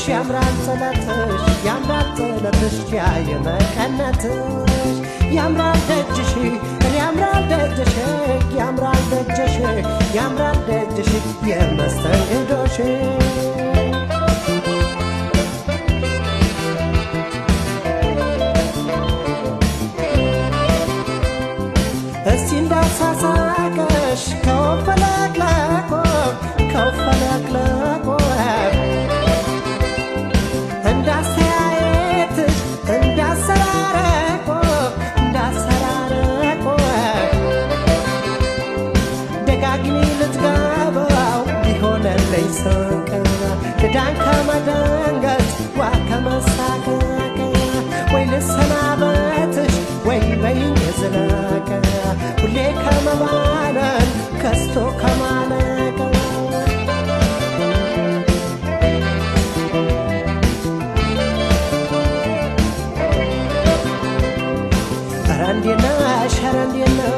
ያምራል ጥለትሽ ያየመቀነትሽ ያምራል ደጅሽ ያምራል ደጅሽ ያምራል ደጅሽ ያምራል ደጅሽ የመስተንግዶሽ እስቲ እንዳሳሳቀሽ ከወፈለቅለቆ እንዳስተያየትሽ እንዳሰራረቆ ደጋግሚ ልትገባው ቢሆነልኝ ስንቅ ልዳን ከመደንገጥ ዋ ከመሳቀቅ ወይ ልሰናበትሽ ወይ በይኝ ዝለቅ ሁሌ ከመባነን ከስቶ ከማለቅ ኧረ እንዴት ነሽ ኧረ እንዴት ነው